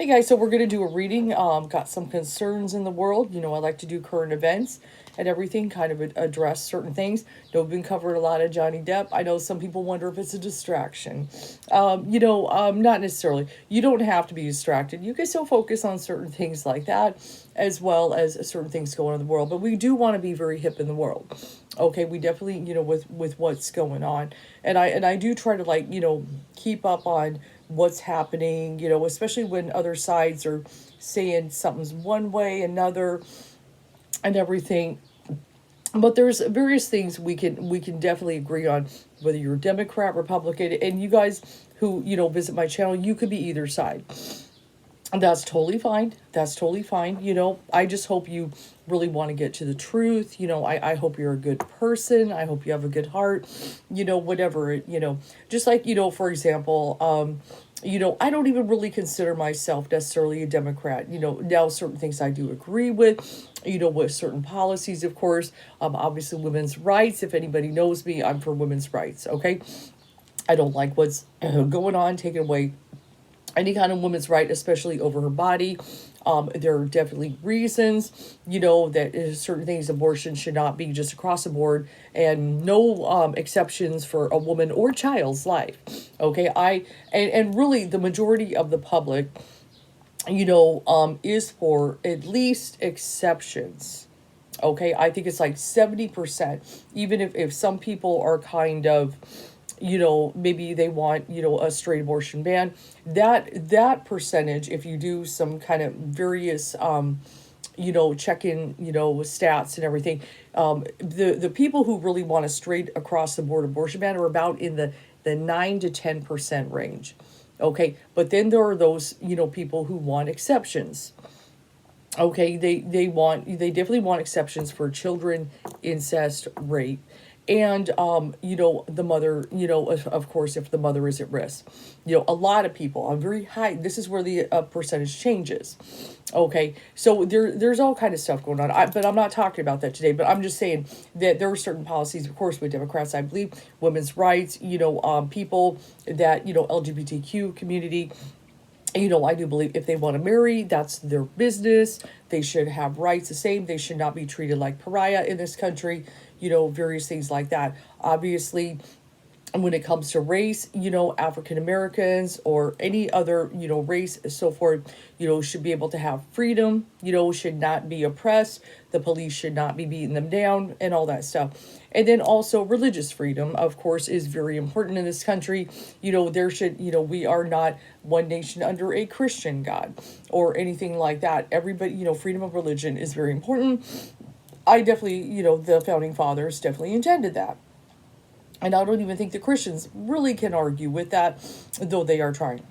Hey guys, so we're going to do a reading. Got some concerns in the world. I like to do current events and everything, kind of address certain things. We've been covering a lot of Johnny Depp. I know some people wonder if it's a distraction. Not necessarily. You don't have to be distracted. You can still focus on certain things like that, as well as certain things going on in the world. But we do want to be very hip in the world. Okay, we definitely, with what's going on, and I do try to keep up on what's happening, especially when other sides are saying something's one way, another, and everything. But there's various things we can definitely agree on, whether you're Democrat, Republican, and you guys who visit my channel, you could be either side. That's totally fine. That's totally fine. I just hope you really want to get to the truth. I hope you're a good person. I hope you have a good heart. Whatever, just like, for example, I don't even really consider myself necessarily a Democrat. Now certain things I do agree with certain policies, of course. Obviously, women's rights. If anybody knows me, I'm for women's rights, okay? I don't like what's going on, taking away any kind of woman's right, especially over her body. There are definitely reasons, that certain things, abortion should not be just across the board, and no exceptions for a woman or child's life. Okay, and really the majority of the public, is for at least exceptions. Okay, I think it's like 70%. Even if some people are kind of, maybe they want, a straight abortion ban. That percentage, if you do some kind of various, check in, with stats and everything, the people who really want a straight across the board abortion ban are about in the 9 to 10% range. Okay, but then there are those, people who want exceptions. Okay, they definitely want exceptions for children, incest, rape, and the mother, of course, if the mother is at risk. A lot of people on very high, this is where the percentage changes. Okay, so there's all kind of stuff going on. But I'm not talking about that today. But I'm just saying that there are certain policies, of course, with Democrats, I believe, women's rights, people that, LGBTQ community. I do believe if they want to marry, that's their business. They should have rights the same. They should not be treated like pariah in this country, various things like that. Obviously, when it comes to race, African Americans or any other, race, so forth, should be able to have freedom, should not be oppressed. The police should not be beating them down and all that stuff. And then also religious freedom, of course, is very important in this country. There should, we are not one nation under a Christian God or anything like that. Everybody, freedom of religion is very important. I definitely, the founding fathers definitely intended that. And I don't even think the Christians really can argue with that, though they are trying.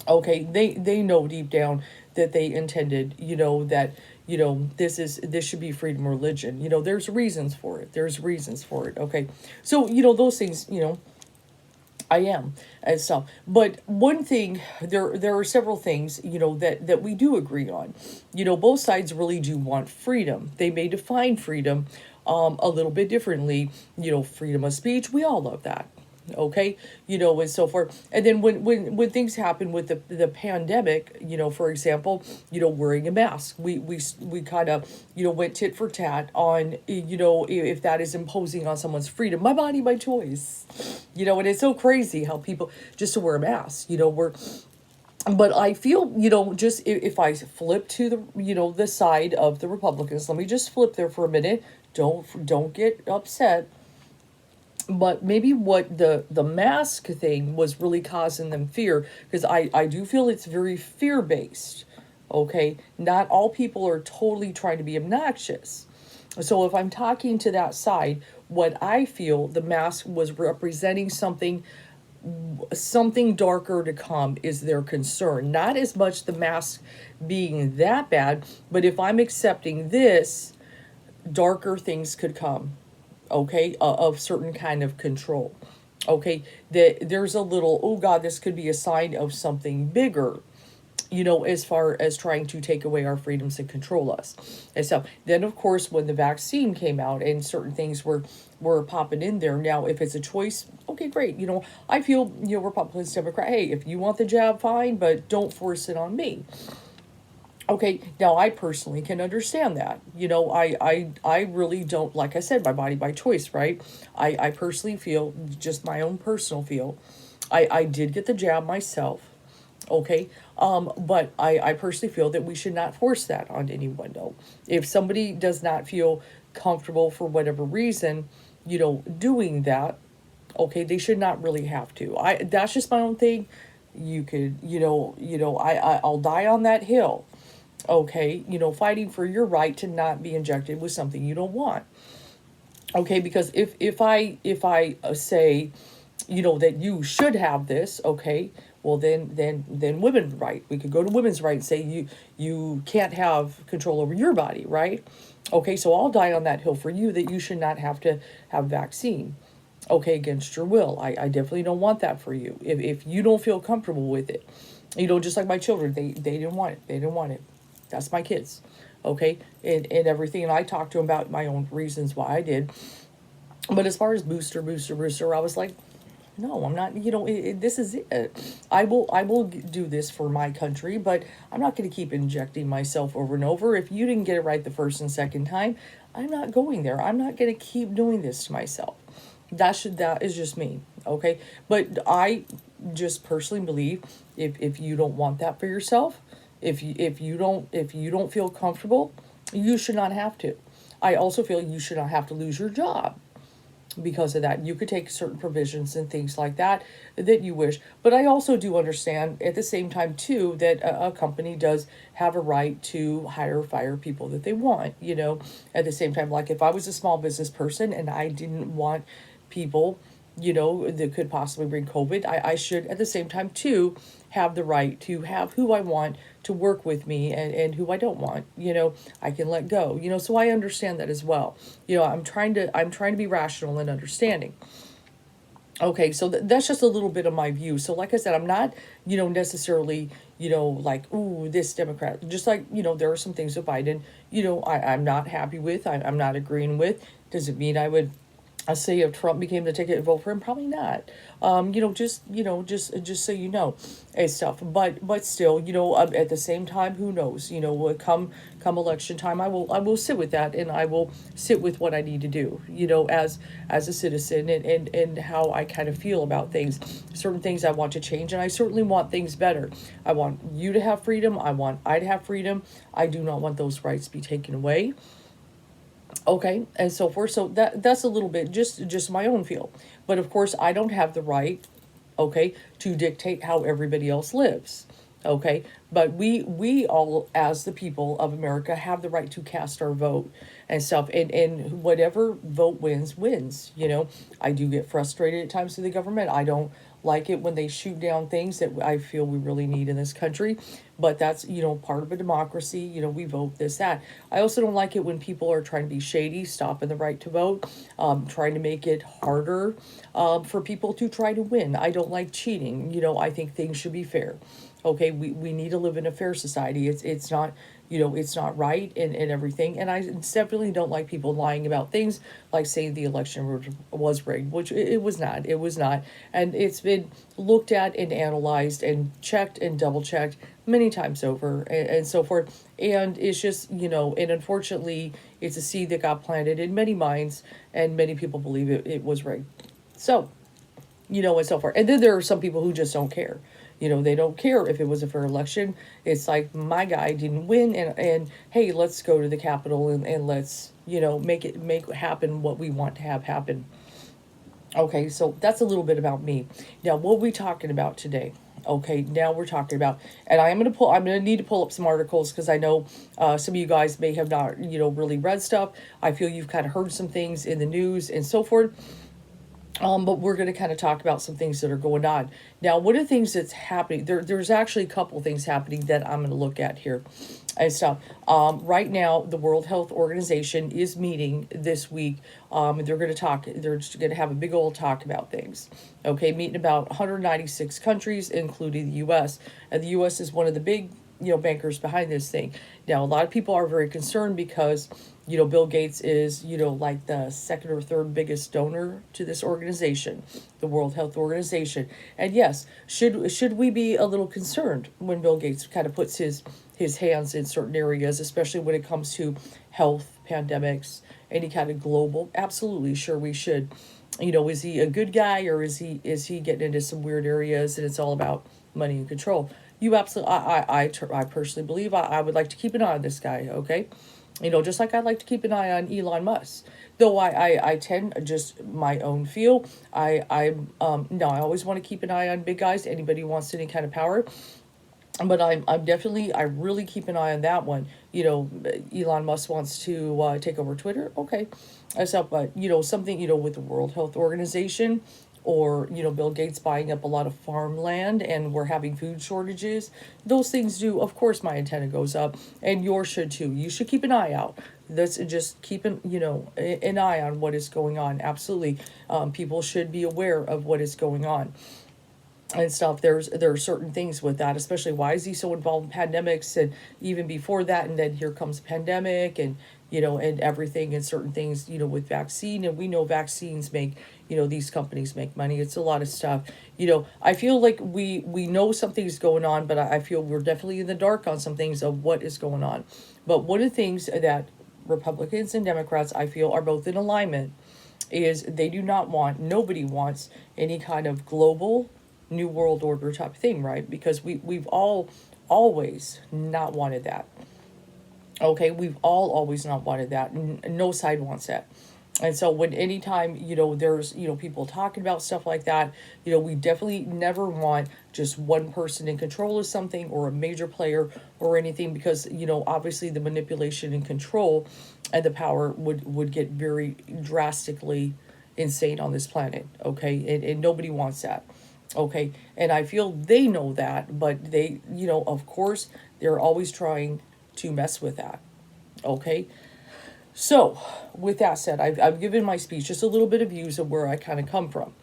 Okay, they know deep down that they intended, that, this should be freedom of religion. There's reasons for it. There's reasons for it. Okay. So, those things, I am and stuff. But one thing, there are several things, that we do agree on. Both sides really do want freedom. They may define freedom a little bit differently. Freedom of speech, we all love that. Okay, and so forth. And then when things happen with the pandemic, for example, wearing a mask, we kind of, went tit for tat on, if that is imposing on someone's freedom. My body, my choice. And it's so crazy how people just to wear a mask, but I feel, just if I flip to the side of the Republicans, let me just flip there for a minute. Don't get upset. But maybe what the mask thing was really causing them fear, because I do feel it's very fear-based, okay? Not all people are totally trying to be obnoxious. So if I'm talking to that side, what I feel the mask was representing something darker to come is their concern. Not as much the mask being that bad, but if I'm accepting this, darker things could come, okay, of certain kind of control. Okay, that there's a little, oh God, this could be a sign of something bigger. as far as trying to take away our freedoms and control us. And so then, of course, when the vaccine came out and certain things were popping in there, now if it's a choice, okay, great. I feel, Republicans, Democrat, hey, if you want the jab, fine, but don't force it on me. Okay, now I personally can understand that. I really don't, like I said, my body, by choice, right? I personally feel, just my own personal feel, I did get the jab myself. Okay, but I personally feel that we should not force that on anyone. No, if somebody does not feel comfortable for whatever reason, doing that, okay, they should not really have to. That's just my own thing. You could, I'll die on that hill. Okay, fighting for your right to not be injected with something you don't want. Okay, because if I say, that you should have this, okay, well then women's right. We could go to women's right and say you can't have control over your body, right? Okay, so I'll die on that hill for you that you should not have to have vaccine. Okay, against your will. I definitely don't want that for you. If you don't feel comfortable with it, just like my children, they didn't want it. They didn't want it. That's my kids. Okay, and everything. And I talked to them about my own reasons why I did. But as far as booster, I was like, no, I'm not. This is it. I will do this for my country, but I'm not going to keep injecting myself over and over. If you didn't get it right the first and second time, I'm not going there. I'm not going to keep doing this to myself. That is just me. Okay, but I just personally believe if you don't want that for yourself, if you don't feel comfortable, you should not have to. I also feel you should not have to lose your job because of that. You could take certain provisions and things like that you wish. But I also do understand at the same time too that a company does have a right to hire or fire people that they want, at the same time. Like if I was a small business person and I didn't want people, that could possibly bring COVID, I should at the same time too have the right to have who I want to work with me and who I don't want. I can let go. So I understand that as well. I'm trying to be rational and understanding. Okay, so that's just a little bit of my view. So like I said, I'm not, necessarily, like, ooh, this Democrat. Just like, there are some things with Biden, I'm not happy with, I'm not agreeing with. Does it mean I would say if Trump became the ticket, vote for him? Probably not. Just so and stuff. But still, at the same time, who knows? Come election time, I will sit with that, and I will sit with what I need to do. As a citizen, and how I kind of feel about things. Certain things I want to change, and I certainly want things better. I want you to have freedom. I to have freedom. I do not want those rights to be taken away. Okay, and so forth. So that's a little bit just my own feel. But of course, I don't have the right, okay, to dictate how everybody else lives. Okay, but we all, as the people of America, have the right to cast our vote and stuff. And whatever vote wins. I do get frustrated at times with the government. I don't like it when they shoot down things that I feel we really need in this country. But that's, part of a democracy. We vote this, that. I also don't like it when people are trying to be shady, stopping the right to vote, trying to make it harder for people to try to win. I don't like cheating. I think things should be fair. Okay, we need to live in a fair society. It's not, it's not right and everything. And I definitely don't like people lying about things, like saying the election was rigged, which it was not. It was not. And it's been looked at and analyzed and checked and double checked many times over and so forth. And it's just, and unfortunately, it's a seed that got planted in many minds, and many people believe it was rigged. So, and so forth. And then there are some people who just don't care. They don't care if it was a fair election. It's like, my guy didn't win, and hey, let's go to the Capitol and let's, make happen what we want to have happen. Okay, so that's a little bit about me. Now, what are we talking about today? Okay, now we're talking about, and I'm gonna need to pull up some articles, because I know some of you guys may have not, really read stuff. I feel you've kind of heard some things in the news and so forth. But we're going to kind of talk about some things that are going on. Now, one of the things that's happening, there's actually a couple things happening that I'm going to look at here and stuff. Right now, the World Health Organization is meeting this week. And they're just going to have a big old talk about things. Okay, meeting about 196 countries, including the U.S. And the U.S. is one of the big, bankers behind this thing. Now, a lot of people are very concerned because, Bill Gates is, like the second or third biggest donor to this organization, the World Health Organization. And yes, should we be a little concerned when Bill Gates kind of puts his hands in certain areas, especially when it comes to health, pandemics, any kind of global? Absolutely, sure we should. Is he a good guy, or is he getting into some weird areas and it's all about money and control? You absolutely, I personally believe I would like to keep an eye on this guy. Okay, just like I'd like to keep an eye on Elon Musk. Though I tend, just my own feel. No, I always want to keep an eye on big guys. Anybody who wants any kind of power. But I really keep an eye on that one. Elon Musk wants to take over Twitter. Okay, but something with the World Health Organization, or Bill Gates buying up a lot of farmland and we're having food shortages. Those things do, of course, my antenna goes up, and yours should too. You should keep an eye out. That's just keeping an eye on what is going on. Absolutely, people should be aware of what is going on and stuff. There are certain things with that, especially why is he so involved in pandemics, and even before that, and then here comes a pandemic, and and everything, and certain things with vaccine. And we know vaccines make, these companies make money. It's a lot of stuff. I feel like we know something's going on, but I feel we're definitely in the dark on some things of what is going on. But one of the things that Republicans and Democrats, I feel, are both in alignment is they do not want, nobody wants any kind of global new world order type of thing, right? Because we've all always not wanted that. Okay, we've all always not wanted that, and no side wants that. And so when anytime, there's, people talking about stuff like that, we definitely never want just one person in control of something, or a major player or anything, because, obviously the manipulation and control and the power would get very drastically insane on this planet. Okay, and nobody wants that. Okay, and I feel they know that, but they, of course, they're always trying to mess with that. Okay, so with that said, I've given my speech, just a little bit of views of where I kind of come from.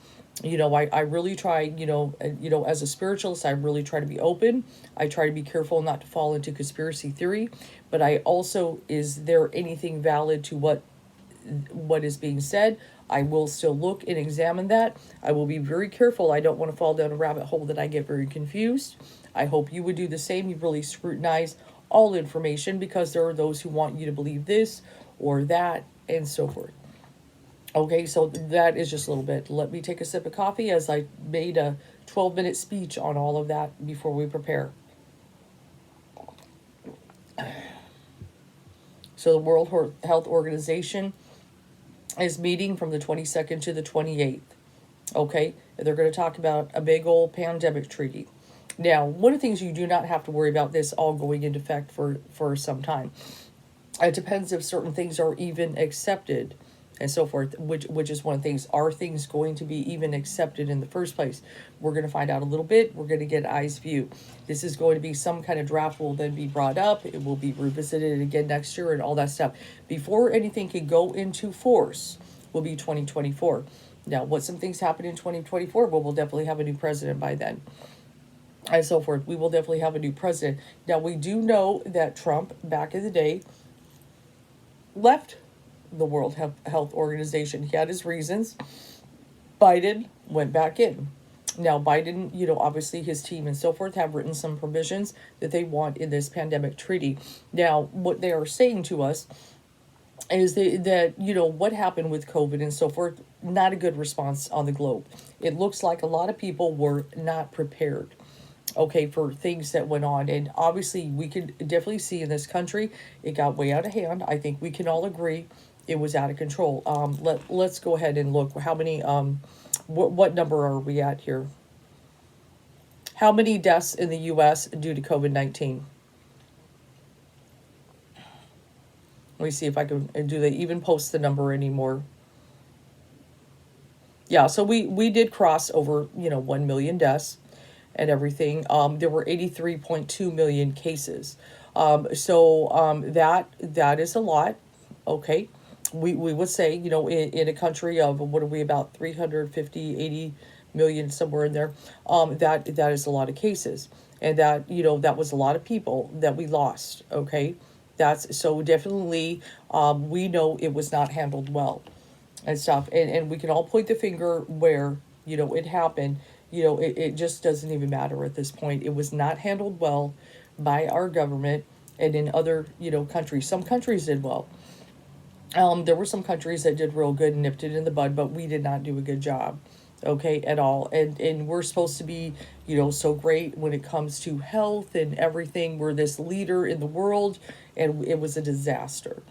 I really try, as a spiritualist, I really try to be open. I try to be careful not to fall into conspiracy theory, but I also, is there anything valid to what is being said? I will still look and examine that. I will be very careful. I don't want to fall down a rabbit hole that I get very confused. I hope you would do the same. You really scrutinize all information, because there are those who want you to believe this or that and so forth. Okay, so that is just a little bit. Let me take a sip of coffee, as I made a 12-minute speech on all of that before we prepare. So the World Health Organization is meeting from the 22nd to the 28th. Okay, they're going to talk about a big old pandemic treaty. Now, one of the things you do not have to worry about this all going into effect for some time. It depends if certain things are even accepted and so forth, which is one of the things. Are things going to be even accepted in the first place? We're going to find out a little bit. We're going to get eyes view. This is going to be some kind of draft, will then be brought up. It will be revisited again next year and all that stuff. Before anything can go into force will be 2024. Now, what some things happen in 2024? Well, we'll definitely have a new president by then. And so forth. We will definitely have a new president. Now, we do know that Trump, back in the day, left the World Health Organization. He had his reasons. Biden went back in. Now, Biden, obviously his team and so forth have written some provisions that they want in this pandemic treaty. Now, what they are saying to us is that what happened with COVID and so forth, not a good response on the globe. It looks like a lot of people were not prepared, okay, for things that went on. And obviously we could definitely see in this country, it got way out of hand. I think we can all agree it was out of control. Let's go ahead and look how many, what number are we at here? How many deaths in the U.S. due to COVID-19? Let me see if I can, do they even post the number anymore? Yeah, so we did cross over, 1 million deaths and everything. There were 83.2 million cases. That is a lot. Okay. We would say, in a country of, what are we, about 350, 80 million, somewhere in there, that is a lot of cases. And that was a lot of people that we lost. Okay. That's so definitely, we know it was not handled well and stuff. And we can all point the finger where, it happened. It just doesn't even matter at this point. It was not handled well by our government. And in other, countries, some countries did well. There were some countries that did real good and nipped it in the bud, but we did not do a good job, okay, at all. And we're supposed to be, so great when it comes to health and everything. We're this leader in the world, and it was a disaster.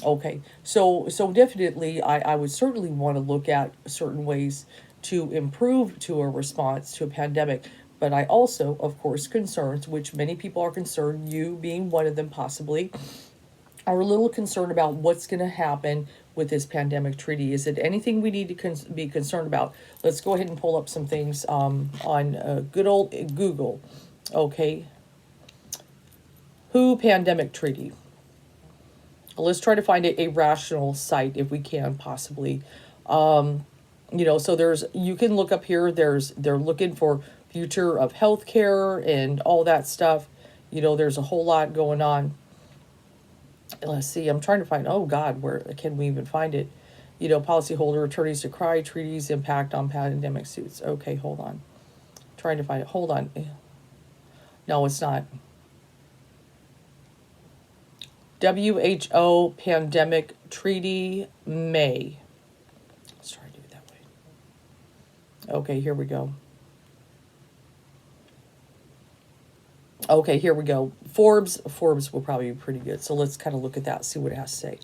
Okay, so definitely, I would certainly want to look at certain ways to improve to a response to a pandemic. But I also, of course, concerns, which many people are concerned, you being one of them possibly, are a little concerned about what's going to happen with this pandemic treaty. Is it anything we need to be concerned about? Let's go ahead and pull up some things on good old Google. Okay, WHO pandemic treaty. Let's try to find a rational site if we can possibly. So you can look up here. They're looking for future of healthcare and all that stuff. There's a whole lot going on. Let's see, I'm trying to find, oh God, where can we even find it? Policyholder attorneys decry treaties impact on pandemic suits. Okay, hold on. Trying to find it. Hold on. No, it's not. WHO pandemic treaty May. Let's try to do it that way. Okay, here we go. Okay, here we go. Forbes will probably be pretty good. So let's kind of look at that, see what it has to say.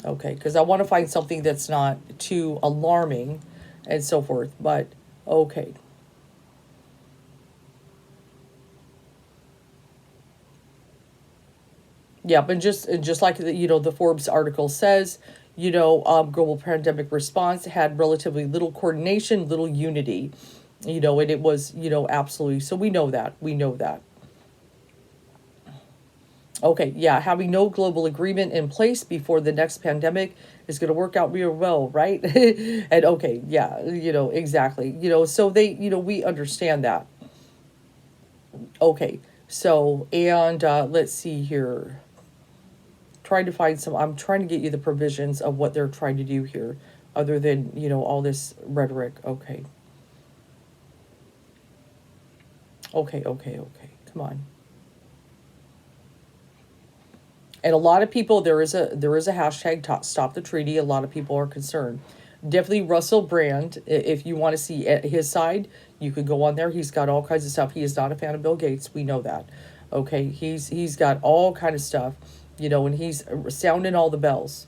Okay, because I want to find something that's not too alarming and so forth. But, okay. Yeah, but just like the Forbes article says, global pandemic response had relatively little coordination, little unity, and it was, absolutely. So we know that. We know that. Okay, yeah, having no global agreement in place before the next pandemic is going to work out real well, right? And okay, yeah, exactly. So we understand that. Okay, so, and let's see here. I'm trying to get you the provisions of what they're trying to do here, other than, all this rhetoric. Okay. Okay. Come on. And a lot of people, there is a hashtag stop the treaty. A lot of people are concerned. Definitely Russell Brand. If you want to see his side, you could go on there. He's got all kinds of stuff. He is not a fan of Bill Gates. We know that. Okay, he's got all kind of stuff, and he's sounding all the bells.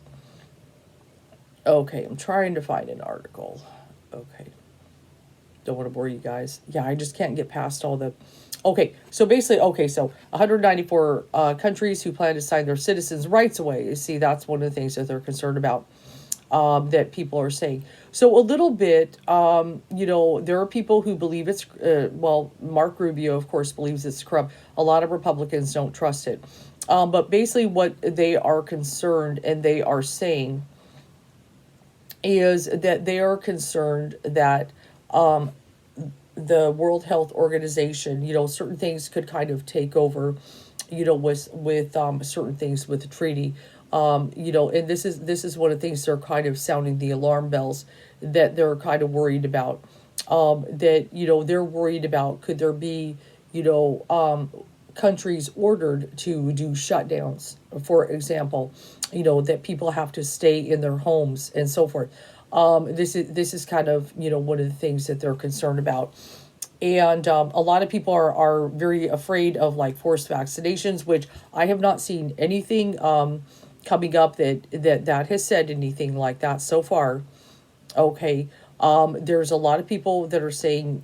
Okay, I'm trying to find an article. Okay, don't want to bore you guys. Yeah, I just can't get past all the. Okay, so basically, 194 countries who plan to sign their citizens' rights away. You see, that's one of the things that they're concerned about, that people are saying. So a little bit, there are people who believe it's, Mark Rubio, of course, believes it's corrupt. A lot of Republicans don't trust it. But basically what they are concerned and they are saying is that they are concerned that the World Health Organization, certain things could kind of take over, with certain things with the treaty. And this is one of the things they're kind of sounding the alarm bells that they're kind of worried about. That they're worried about, could there be countries ordered to do shutdowns, for example, that people have to stay in their homes and so forth. This is kind of one of the things that they're concerned about. And a lot of people are very afraid of like forced vaccinations, which I have not seen anything coming up that has said anything like that so far. Okay. There's a lot of people that are saying,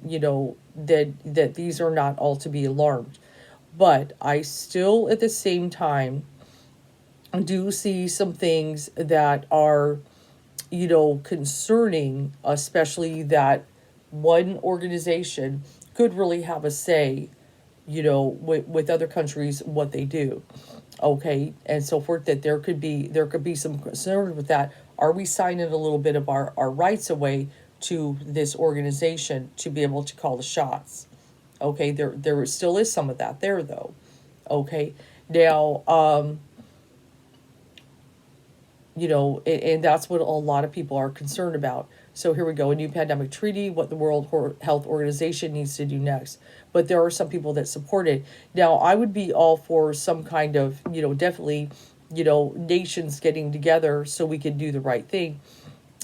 that these are not all to be alarmed. But I still, at the same time, do see some things that are concerning, especially that one organization could really have a say, with other countries, what they do. Okay, and so forth, that there could be some concern with that. Are we signing a little bit of our rights away to this organization to be able to call the shots? Okay, there still is some of that there though. Okay, now and that's what a lot of people are concerned about. So here we go, a new pandemic treaty, what the World Health Organization needs to do next. But there are some people that support it. Now, I would be all for some kind of, definitely, nations getting together so we could do the right thing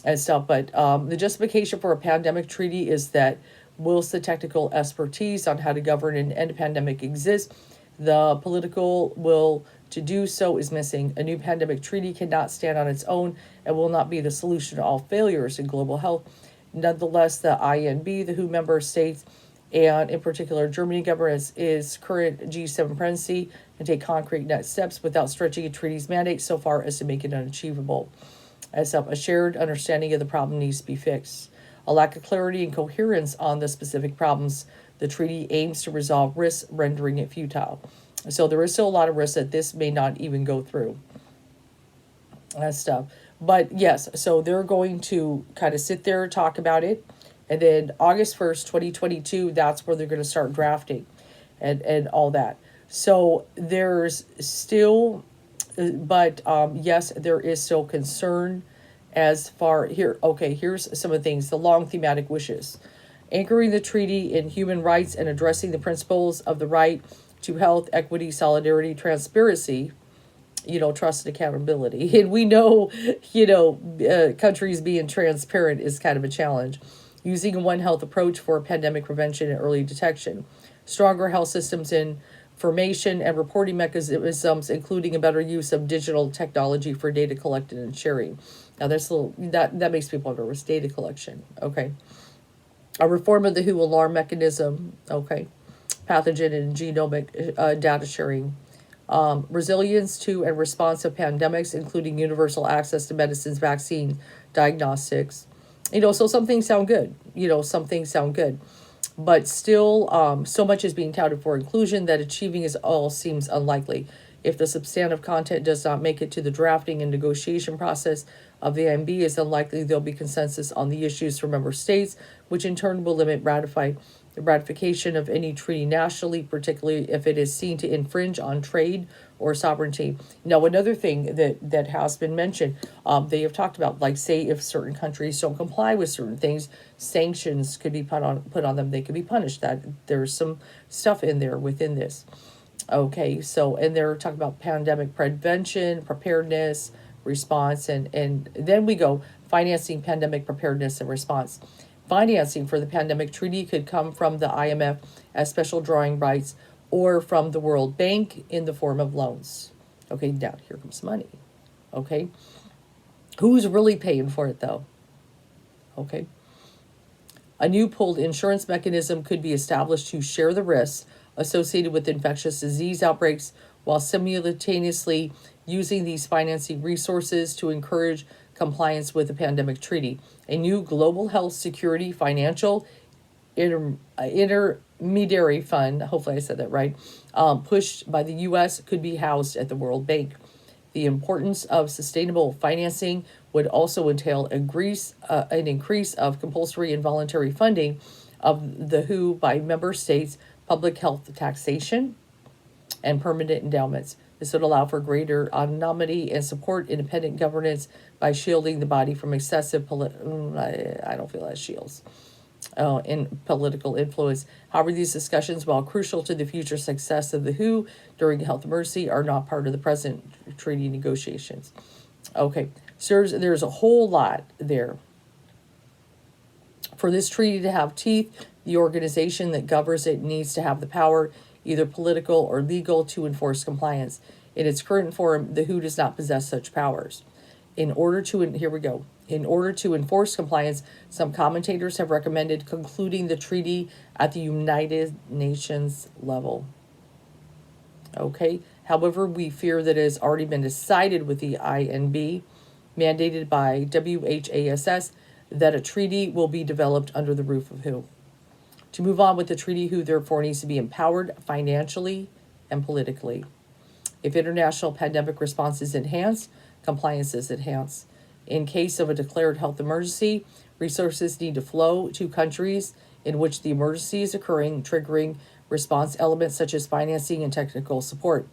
and stuff. But the justification for a pandemic treaty is that whilst the technical expertise on how to govern and end a pandemic exists, the political will to do so is missing. A new pandemic treaty cannot stand on its own and will not be the solution to all failures in global health. Nonetheless, the INB, the WHO member states, and in particular Germany government is current G7 presidency, and take concrete next steps without stretching a treaty's mandate so far as to make it unachievable. As a shared understanding of the problem needs to be fixed. A lack of clarity and coherence on the specific problems the treaty aims to resolve risks, rendering it futile. So there is still a lot of risk that this may not even go through. That stuff. But yes, so they're going to kind of sit there and talk about it. And then August 1st, 2022, that's where they're going to start drafting and all that. So there's still, but yes, there is still concern as far here. Okay, here's some of the things. The long thematic wishes. Anchoring the treaty in human rights and addressing the principles of the right to health, equity, solidarity, transparency, trust and accountability. And we know, countries being transparent is kind of a challenge. Using a One Health approach for pandemic prevention and early detection. Stronger health systems information and reporting mechanisms, including a better use of digital technology for data collected and sharing. Now, that makes people nervous, data collection. Okay. A reform of the WHO alarm mechanism. Okay. Pathogen and genomic data sharing. Resilience to and response to pandemics, including universal access to medicines, vaccine, diagnostics. So some things sound good. But still, so much is being touted for inclusion that achieving it all seems unlikely. If the substantive content does not make it to the drafting and negotiation process of the INB, it's unlikely there'll be consensus on the issues for member states, which in turn will limit the ratification of any treaty nationally, particularly if it is seen to infringe on trade or sovereignty. Now, another thing that has been mentioned, they have talked about, like, say, if certain countries don't comply with certain things, sanctions could be put on them. They could be punished. That there's some stuff in there within this. Okay, so, and they're talking about pandemic prevention, preparedness, response, and then we go financing pandemic preparedness and response. Financing for the pandemic treaty could come from the IMF as special drawing rights or from the World Bank in the form of loans. Okay, now here comes money. Okay, who's really paying for it though? Okay, a new pooled insurance mechanism could be established to share the risks associated with infectious disease outbreaks while simultaneously using these financing resources to encourage compliance with the pandemic treaty. A new global health security financial intermediary fund, hopefully I said that right, pushed by the U.S. could be housed at the World Bank. The importance of sustainable financing would also entail an increase of compulsory and voluntary funding of the WHO by member states, public health taxation, and permanent endowments. This would allow for greater autonomy and support independent governance by shielding the body from excessive I don't feel that shields in political influence. However, these discussions, while crucial to the future success of the WHO during health emergency, are not part of the present treaty negotiations. Okay, so there's a whole lot there. For this treaty to have teeth, the organization that governs it needs to have the power, either political or legal, to enforce compliance. In its current form, the WHO does not possess such powers. In order to enforce compliance, some commentators have recommended concluding the treaty at the United Nations level. Okay. However, we fear that it has already been decided with the INB. mandated by WHASS that a treaty will be developed under the roof of WHO. To move on with the treaty, WHO therefore needs to be empowered financially and politically. If international pandemic response is enhanced, compliance is enhanced. In case of a declared health emergency, resources need to flow to countries in which the emergency is occurring, triggering response elements such as financing and technical support.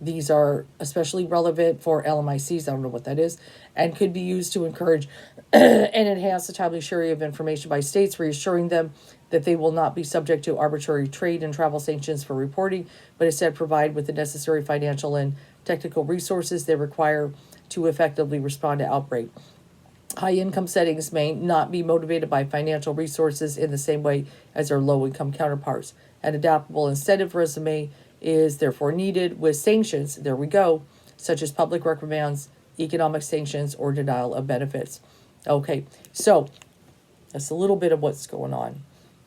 These are especially relevant for LMICs, I don't know what that is, and could be used to encourage and enhance the timely sharing of information by states, reassuring them that they will not be subject to arbitrary trade and travel sanctions for reporting, but instead provide with the necessary financial and technical resources they require to effectively respond to outbreak. High income settings may not be motivated by financial resources in the same way as their low income counterparts. An adaptable incentive regime is therefore needed with sanctions, there we go, such as public reprimands, economic sanctions, or denial of benefits. Okay, so that's a little bit of what's going on.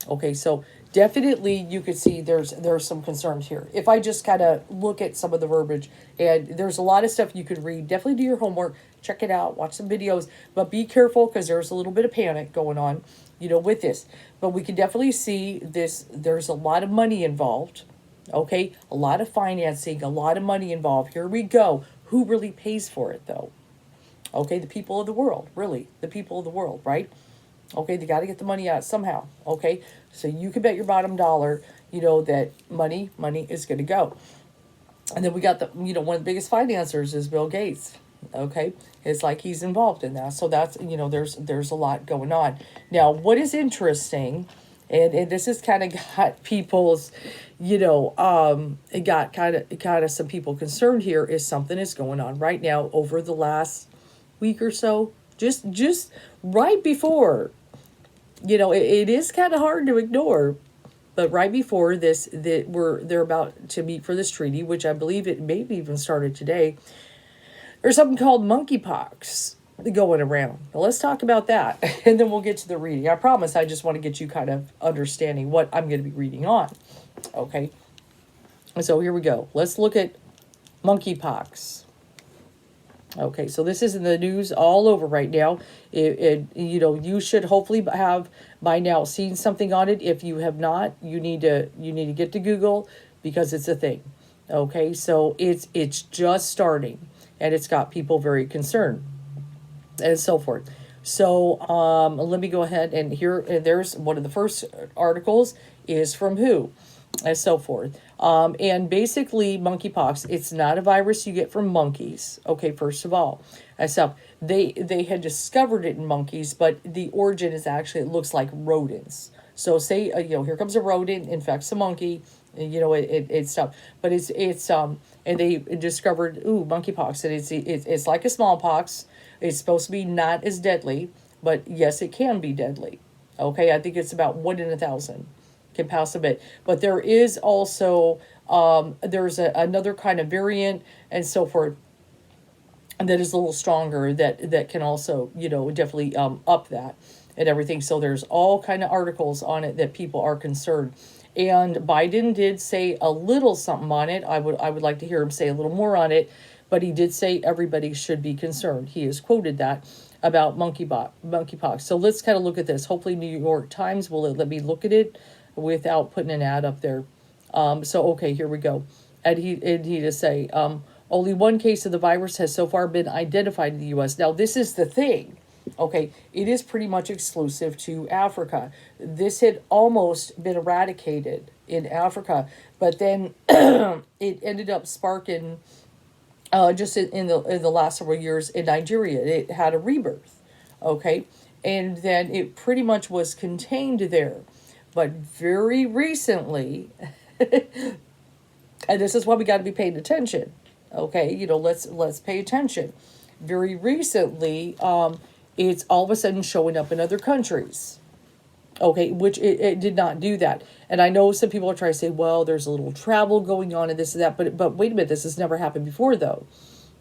Okay, so definitely you could see there's some concerns here. If I just kind of look at some of the verbiage, and there's a lot of stuff you could read, definitely do your homework, check it out, watch some videos, but be careful because there's a little bit of panic going on, with this. But we can definitely see this, there's a lot of money involved, okay? A lot of financing, a lot of money involved. Here we go. Who really pays for it though? Okay, the people of the world, really, the people of the world, right? Okay, they got to get the money out somehow. Okay, so you can bet your bottom dollar, that money is going to go. And then we got one of the biggest financiers is Bill Gates. Okay, it's like he's involved in that. So that's, there's a lot going on. Now, what is interesting, and this has kind of got people's, it got kind of some people concerned here, is something is going on right now over the last week or so, just right before. It is kind of hard to ignore, but right before this, they're about to meet for this treaty, which I believe it maybe even started today. There's something called monkeypox going around. Now let's talk about that, and then we'll get to the reading. I promise I just want to get you kind of understanding what I'm going to be reading on. Okay, so here we go. Let's look at monkeypox. Okay, so this is in the news all over right now. You should hopefully have by now seen something on it. If you have not, you need to get to Google because it's a thing. Okay, so it's just starting and it's got people very concerned and so forth. So let me go ahead and there's one of the first articles is from WHO and so forth. And basically monkeypox, it's not a virus you get from monkeys. Okay, first of all. So they had discovered it in monkeys, but the origin is actually, it looks like rodents. So say, here comes a rodent, infects a monkey, and, it's stuff. But it's and they discovered, monkeypox, and it's like a smallpox. It's supposed to be not as deadly, but yes, it can be deadly. Okay, I think it's about 1 in 1,000. Can pass a bit, but there is also there's another kind of variant and so forth that is a little stronger that can also definitely up that and everything. So there's all kind of articles on it that people are concerned, and Biden did say a little something on it. I would like to hear him say a little more on it, but he did say everybody should be concerned. He has quoted that about monkeypox. So let's kind of look at this. Hopefully New York Times will let me look at it without putting an ad up there. Okay, here we go. And he to say, only one case of the virus has so far been identified in the U.S. Now, this is the thing. Okay, it is pretty much exclusive to Africa. This had almost been eradicated in Africa, but then it ended up sparking just in the last several years in Nigeria. It had a rebirth. Okay, and then it pretty much was contained there. But very recently, and this is why we got to be paying attention. Okay, let's pay attention. Very recently, it's all of a sudden showing up in other countries. Okay, which it did not do that. And I know some people are trying to say, well, there's a little travel going on and this and that, but wait a minute, this has never happened before though.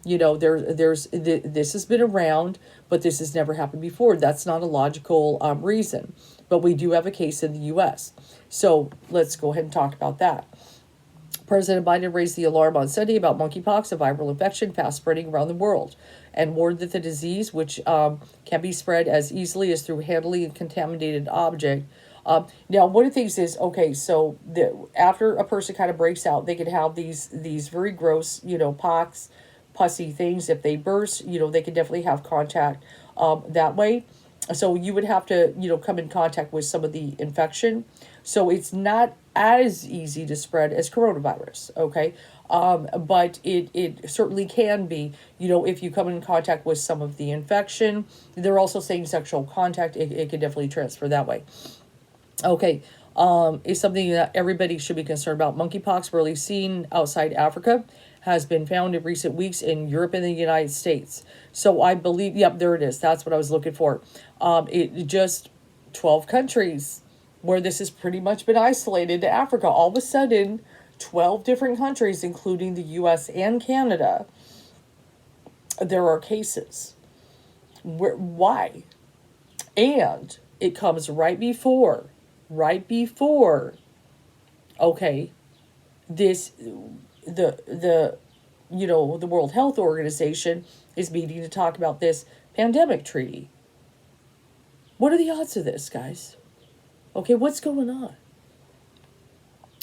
This has been around, but this has never happened before. That's not a logical reason. But we do have a case in the U.S. So let's go ahead and talk about that. President Biden raised the alarm on Sunday about monkeypox, a viral infection fast spreading around the world, and warned that the disease, which can be spread as easily as through handling a contaminated object. Now, one of the things is, okay, so after a person kind of breaks out, they can have these very gross, pox, pussy things. If they burst, they can definitely have contact that way. So you would have to, come in contact with some of the infection. So it's not as easy to spread as coronavirus, okay? But it certainly can be, if you come in contact with some of the infection. They're also saying sexual contact, it can definitely transfer that way. Okay, is something that everybody should be concerned about. Monkeypox, rarely seen outside Africa, has been found in recent weeks in Europe and the United States. So I believe, yep, there it is. That's what I was looking for. It just 12 countries where this has pretty much been isolated to Africa. All of a sudden, 12 different countries, including the U.S. and Canada, there are cases. Why? And it comes right before, okay, this, the World Health Organization is meeting to talk about this pandemic treaty. What are the odds of this, guys? Okay, what's going on?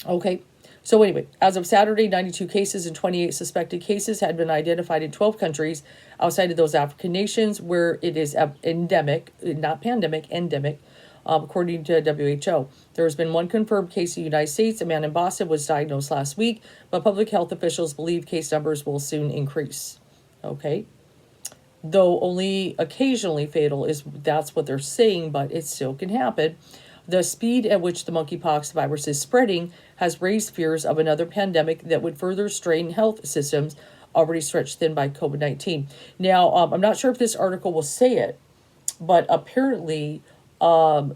Okay, so anyway, as of Saturday, 92 cases and 28 suspected cases had been identified in 12 countries outside of those African nations where it is endemic, not pandemic, endemic, according to WHO. There has been one confirmed case in the United States. A man in Boston was diagnosed last week, but public health officials believe case numbers will soon increase. Okay, though only occasionally fatal that's what they're saying, but it still can happen. The speed at which the monkeypox virus is spreading has raised fears of another pandemic that would further strain health systems already stretched thin by COVID-19. Now, I'm not sure if this article will say it, but apparently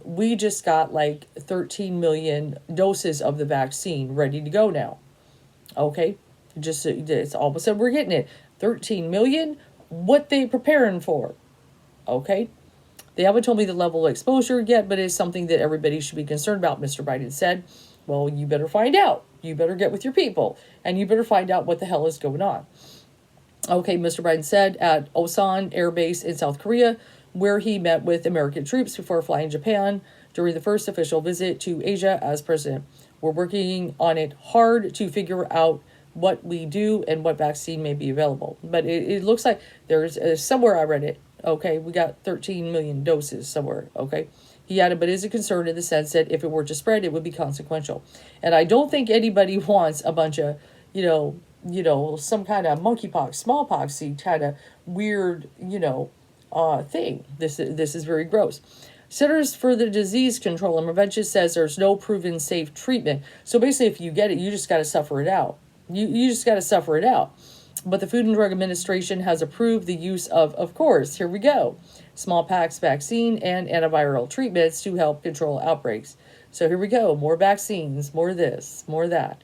we just got like 13 million doses of the vaccine ready to go now. Okay, it's all of a sudden we're getting it. 13 million? What they preparing for? Okay. They haven't told me the level of exposure yet, but it's something that everybody should be concerned about, Mr. Biden said. Well, you better find out. You better get with your people. And you better find out what the hell is going on. Okay, Mr. Biden said at Osan Air Base in South Korea, where he met with American troops before flying Japan during the first official visit to Asia as president. We're working on it hard to figure out what we do and what vaccine may be available. But it looks like there's somewhere I read it. Okay, we got 13 million doses somewhere, okay? He added, but is a concern in the sense that if it were to spread, it would be consequential. And I don't think anybody wants a bunch of, some kind of monkeypox, smallpoxy kind of weird, thing. This is very gross. Centers for the Disease Control and Prevention says there's no proven safe treatment. So basically, if you get it, you just got to suffer it out. You just got to suffer it out. But the Food and Drug Administration has approved the use of course, here we go, smallpox vaccine and antiviral treatments to help control outbreaks. So here we go, more vaccines, more this, more that.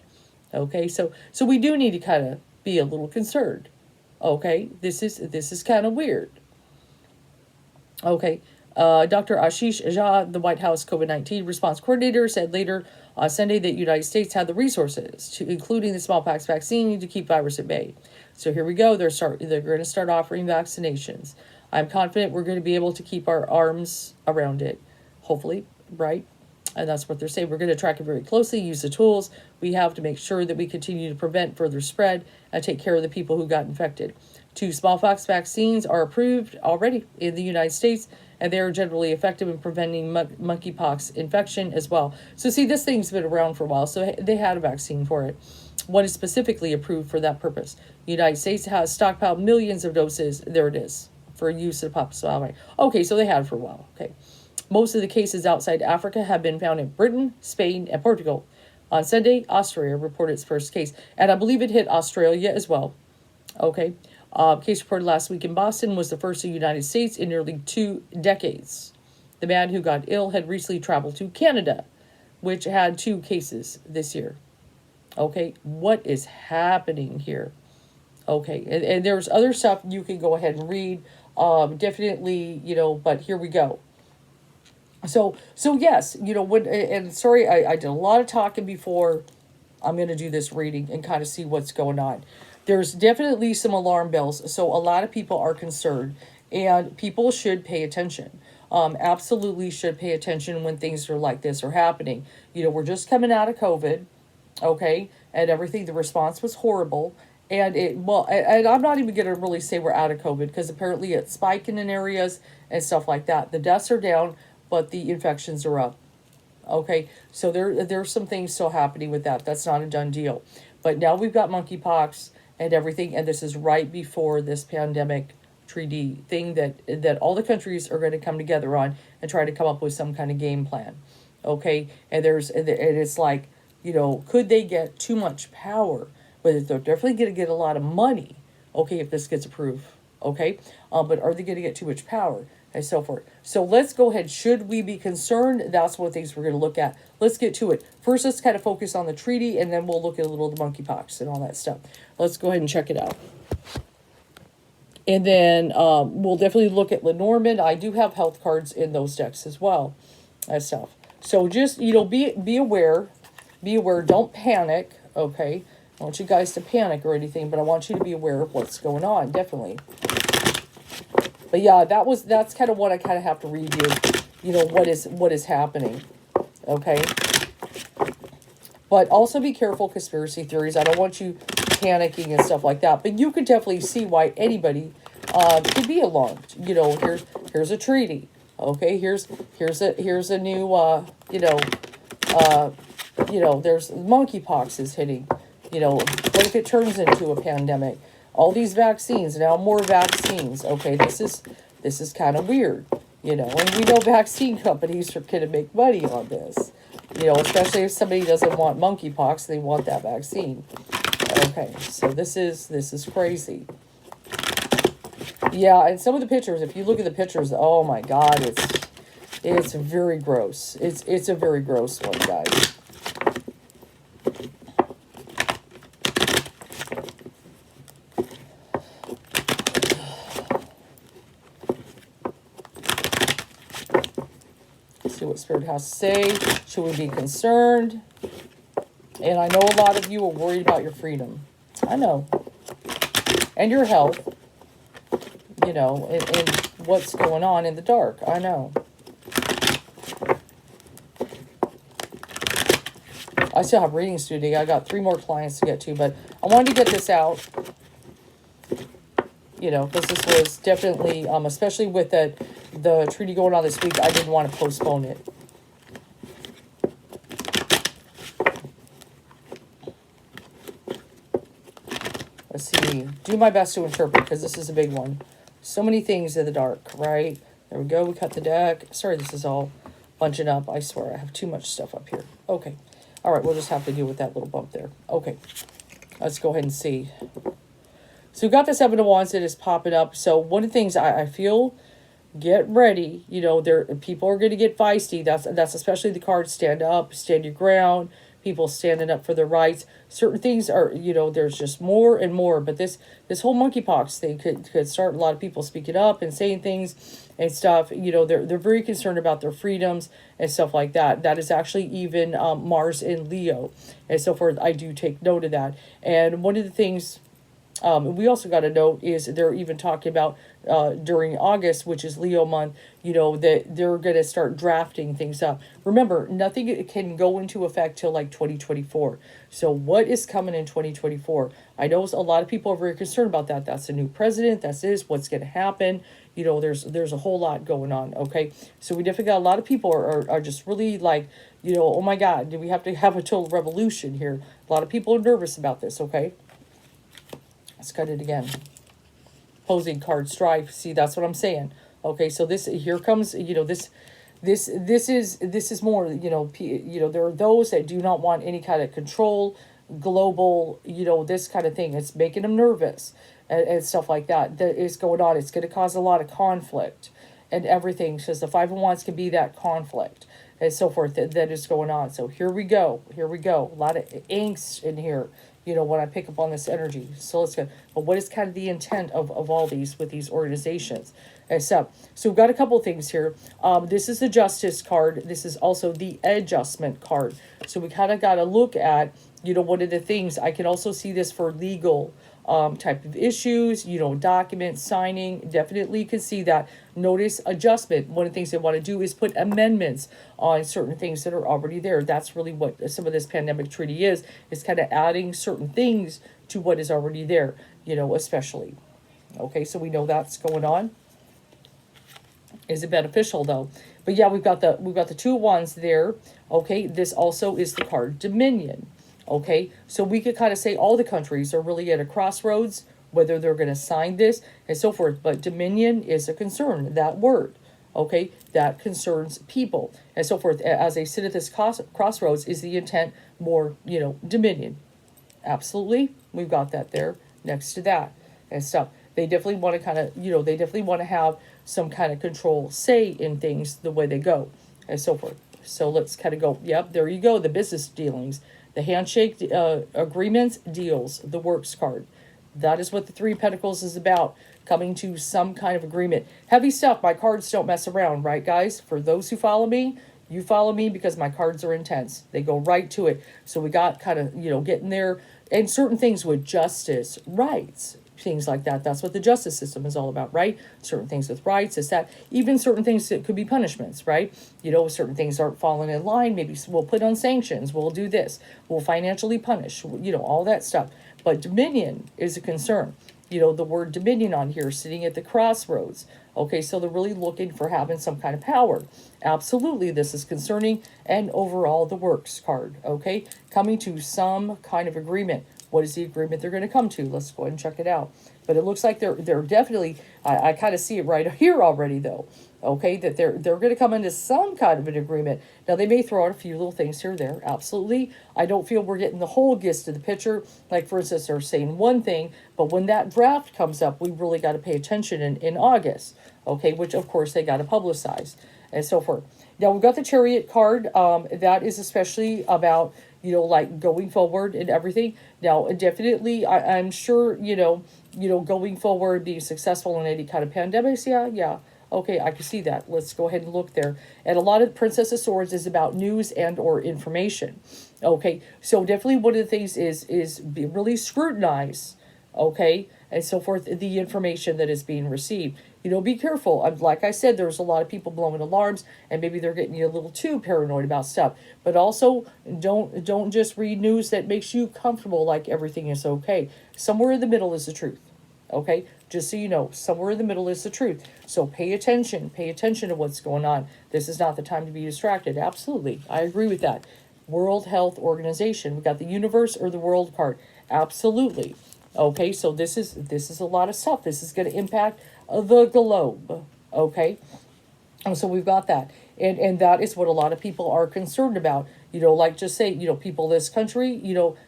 Okay, so we do need to kind of be a little concerned. Okay, this is kind of weird. Okay, Dr. Ashish Jha, the White House COVID-19 response coordinator, said later on Sunday that the United States had the resources, including the smallpox vaccine, to keep virus at bay. So here we go. They're going to start offering vaccinations. I'm confident we're going to be able to keep our arms around it, hopefully, right? And that's what they're saying. We're going to track it very closely, use the tools we have to make sure that we continue to prevent further spread and take care of the people who got infected. 2 smallpox vaccines are approved already in the United States, and they are generally effective in preventing monkeypox infection as well. So see, this thing's been around for a while, so they had a vaccine for it. One is specifically approved for that purpose. The United States has stockpiled millions of doses. There it is, for use in population. Okay, so they had it for a while. Okay. Most of the cases outside Africa have been found in Britain, Spain, and Portugal. On Sunday, Australia reported its first case, and I believe it hit Australia as well. Okay. Case reported last week in Boston was the first in the United States in nearly 2 decades. The man who got ill had recently traveled to Canada, which had 2 cases this year. Okay, what is happening here? Okay, and there's other stuff you can go ahead and read. Definitely, but here we go. So yes, and sorry, I did a lot of talking before I'm going to do this reading and kind of see what's going on. There's definitely some alarm bells. So a lot of people are concerned, and people should pay attention. Absolutely should pay attention when things are like this are happening. We're just coming out of COVID, okay, and everything. The response was horrible. And I'm not even going to really say we're out of COVID, because apparently it's spiking in areas and stuff like that. The deaths are down, but the infections are up. Okay, so there's some things still happening with that. That's not a done deal. But now we've got monkeypox and everything, and this is right before this pandemic treaty thing that all the countries are going to come together on and try to come up with some kind of game plan. Okay, and it's like, could they get too much power? But they're definitely going to get a lot of money. Okay, if this gets approved. Okay, but are they going to get too much power? And so forth. So let's go ahead. Should we be concerned? That's one of the things we're going to look at. Let's get to it. First, let's kind of focus on the treaty, and then we'll look at a little of the monkeypox and all that stuff. Let's go ahead and check it out. And then we'll definitely look at Lenormand. I do have health cards in those decks as well. That stuff. So just, be aware. Be aware. Don't panic. Okay. I don't want you guys to panic or anything, but I want you to be aware of what's going on. Definitely. But yeah, that's kind of what I kind of have to read you, what is happening, okay? But also be careful, conspiracy theories. I don't want you panicking and stuff like that. But you could definitely see why anybody could be alarmed. Here's a treaty, okay? Here's a new there's monkeypox is hitting. What if it turns into a pandemic? All these vaccines, now more vaccines. Okay, this is kind of weird, and we know vaccine companies are going to make money on this, especially if somebody doesn't want monkeypox, they want that vaccine. Okay, so this is crazy. Yeah, and some of the pictures, if you look at the pictures, oh my God, it's very gross. It's a very gross one, guys. See what Spirit has to say. Should we be concerned? And I know a lot of you are worried about your freedom. I know. And your health. And what's going on in the dark. I know. I still have readings to do. I got 3 more clients to get to, but I wanted to get this out. Because this was definitely, especially with the treaty going on this week, I didn't want to postpone it. Let's see. Do my best to interpret, because this is a big one. So many things in the dark, right? There we go. We cut the deck. Sorry, this is all bunching up. I swear, I have too much stuff up here. Okay. All right, we'll just have to deal with that little bump there. Okay. Let's go ahead and see. So we've got the 7 of Wands that is popping up. So one of the things I feel, get ready. People are going to get feisty. That's especially the card stand up, stand your ground. People standing up for their rights. Certain things are, there's just more and more. But this whole monkeypox thing could start a lot of people speaking up and saying things and stuff. They're very concerned about their freedoms and stuff like that. That is actually even Mars in Leo and so forth. I do take note of that. And one of the things we also got a note is they're even talking about during August, which is Leo month, that they're going to start drafting things up. Remember, nothing can go into effect till like 2024. So what is coming in 2024? I know a lot of people are very concerned about that. That's a new president. That's what's going to happen. There's a whole lot going on. Okay. So we definitely got a lot of people are just really like, oh my God, do we have to have a total revolution here? A lot of people are nervous about this. Okay. Let's cut it again. Opposing card strife. See, that's what I'm saying. Okay, so here comes, this is more, there are those that do not want any kind of control, global, this kind of thing. It's making them nervous and stuff like that. That is going on. It's going to cause a lot of conflict and everything, because the 5 of Wands can be that conflict and so forth that is going on. So here we go. A lot of angst in here. When I pick up on this energy. So let's go. But what is kind of the intent of all these with these organizations? So we've got a couple of things here. This is the Justice card. This is also the Adjustment card. So we kind of got to look at, one of the things I can also see this for legal type of issues, document signing, definitely can see that. Notice adjustment. One of the things they want to do is put amendments on certain things that are already there. That's really what some of this pandemic treaty is kind of adding certain things to what is already there, especially. Okay, so we know that's going on. Is it beneficial though? But yeah, we've got the two wands there. Okay, this also is the card Dominion. Okay, so we could kind of say all the countries are really at a crossroads, whether they're going to sign this and so forth. But Dominion is a concern, that word. Okay, that concerns people and so forth. As they sit at this crossroads, is the intent more, Dominion? Absolutely, we've got that there next to that and stuff. They definitely want to kind of, they definitely want to have some kind of control, say in things the way they go and so forth. So let's kind of go, yep, there you go, the business dealings. The handshake agreements, deals, the works card. That is what the Three of Pentacles is about, coming to some kind of agreement. Heavy stuff. My cards don't mess around, right, guys? For those who follow me, you follow me because my cards are intense. They go right to it. So we got kind of, getting there. And certain things with justice, rights, things like that. That's what the justice system is all about, right? Certain things with rights, is that even certain things that could be punishments, right? Certain things aren't falling in line. Maybe we'll put on sanctions. We'll do this. We'll financially punish, all that stuff. But Dominion is a concern. The word Dominion on here, sitting at the crossroads. Okay, so they're really looking for having some kind of power. Absolutely, this is concerning. And overall, the works card, okay? Coming to some kind of agreement. What is the agreement they're going to come to? Let's go ahead and check it out. But it looks like they're definitely, I kind of see it right here already though. Okay, that they're going to come into some kind of an agreement. Now they may throw out a few little things here or there. Absolutely. I don't feel we're getting the whole gist of the picture. Like for instance, they're saying one thing, but when that draft comes up, we really got to pay attention in August. Okay, which of course they got to publicize and so forth. Now we've got the Chariot card. That is especially about, like going forward and everything. Now, definitely, I'm sure, going forward, being successful in any kind of pandemics. Yeah. Okay, I can see that. Let's go ahead and look there. And a lot of Princess of Swords is about news and or information. Okay, so definitely one of the things is be really scrutinize, okay, and so forth, the information that is being received. Be careful. Like I said, there's a lot of people blowing alarms, and maybe they're getting you a little too paranoid about stuff. But also, don't just read news that makes you comfortable like everything is okay. Somewhere in the middle is the truth. Okay, just so you know, somewhere in the middle is the truth. So pay attention to what's going on. This is not the time to be distracted. Absolutely, I agree with that. World Health Organization. We got the universe or the world card. Absolutely. Okay, so this is a lot of stuff. This is going to impact the globe. Okay, so we've got that, and that is what a lot of people are concerned about. Like just say, people of this country,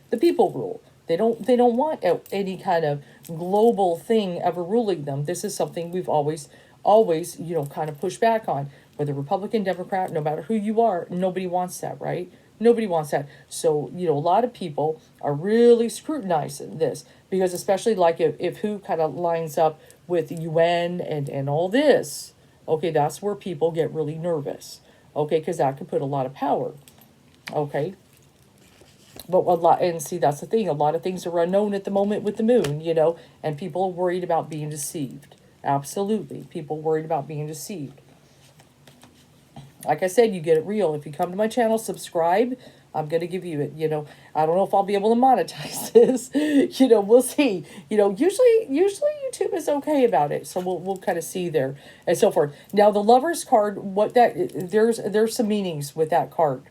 the people rule. They don't want any kind of global thing ever ruling them. This is something we've always kind of pushed back on. Whether Republican, Democrat, no matter who you are, nobody wants that, right? Nobody wants that. So, a lot of people are really scrutinizing this because especially like if who kind of lines up with the UN and all this, okay, that's where people get really nervous, okay, because that could put a lot of power, okay. But a lot, and see, that's the thing. A lot of things are unknown at the moment with the moon, and people are worried about being deceived. Absolutely. People worried about being deceived. Like I said, you get it real. If you come to my channel, subscribe, I'm going to give you it, I don't know if I'll be able to monetize this, we'll see, usually YouTube is okay about it. So we'll kind of see there and so forth. Now the Lover's card, there's some meanings with that card.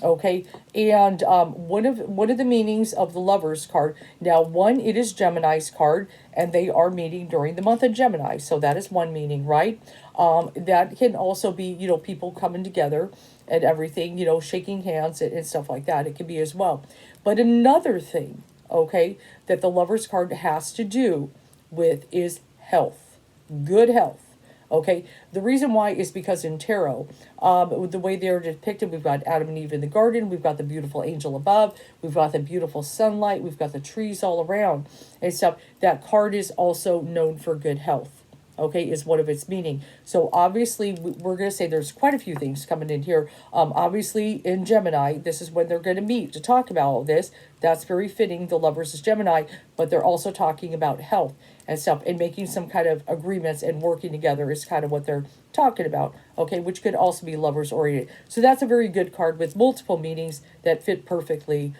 Okay, and one of the meanings of the Lover's card, now one, it is Gemini's card, and they are meeting during the month of Gemini, so that is one meaning, right? That can also be, people coming together and everything, shaking hands and stuff like that. It can be as well. But another thing, okay, that the Lover's card has to do with is health, good health. Okay, the reason why is because in tarot, the way they're depicted, we've got Adam and Eve in the garden, we've got the beautiful angel above, we've got the beautiful sunlight, we've got the trees all around and stuff. That card is also known for good health. okay, is one of its meaning. So obviously, we're going to say there's quite a few things coming in here. Obviously, in Gemini, this is when they're going to meet to talk about all this. That's very fitting. The lovers is Gemini, but they're also talking about health and stuff and making some kind of agreements and working together is kind of what they're talking about, okay, which could also be lovers oriented. So that's a very good card with multiple meanings that fit perfectly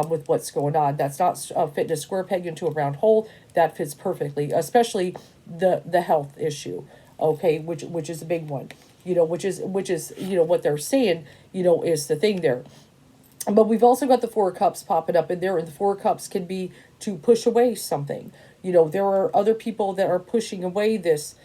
with what's going on. That's not fitting a square peg into a round hole. That fits perfectly, especially the health issue, okay, which is a big one, which is what they're saying, is the thing there. But we've also got the Four of Cups popping up in there, and the Four of Cups can be to push away something. There are other people that are pushing away this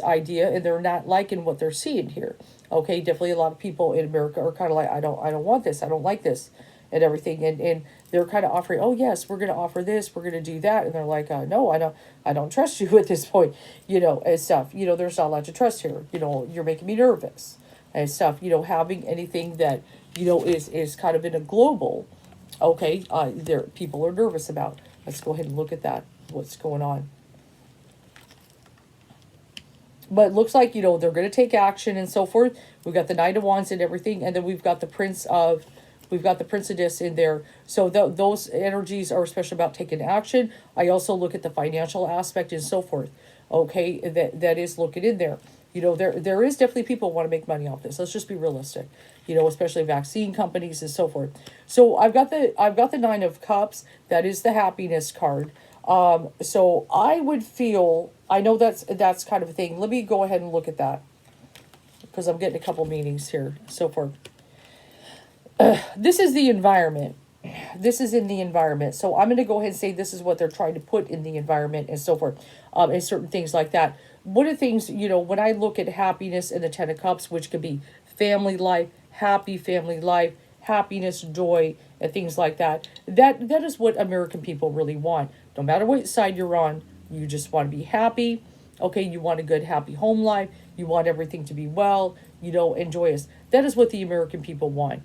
idea, and they're not liking what they're seeing here. Okay, definitely a lot of people in America are kind of like, I don't want this, I don't like this, and everything, and they're kind of offering, oh yes, we're going to offer this, we're going to do that, and they're like, no, I don't trust you at this point, and stuff. There's not a lot to trust here. You're making me nervous and stuff. Having anything that is kind of in a global, okay, there people are nervous about. Let's go ahead and look at that. What's going on? But it looks like, they're going to take action and so forth. We've got the Knight of Wands and everything, and then we've got the Prince of Discs in there. So those energies are especially about taking action. I also look at the financial aspect and so forth. Okay, that is looking in there. There is definitely people who want to make money off this. Let's just be realistic. Especially vaccine companies and so forth. So I've got the Nine of Cups. That is the happiness card. So I would feel, I know that's kind of a thing. Let me go ahead and look at that, because I'm getting a couple meanings here. So forth. This is the environment. This is in the environment. So I'm going to go ahead and say this is what they're trying to put in the environment and so forth, and certain things like that. One of the things, when I look at happiness and the Ten of Cups, which could be family life, happy family life, happiness, joy, and things like that. That is what American people really want. No matter what side you're on, you just want to be happy. Okay, you want a good, happy home life. You want everything to be well, and joyous. That is what the American people want.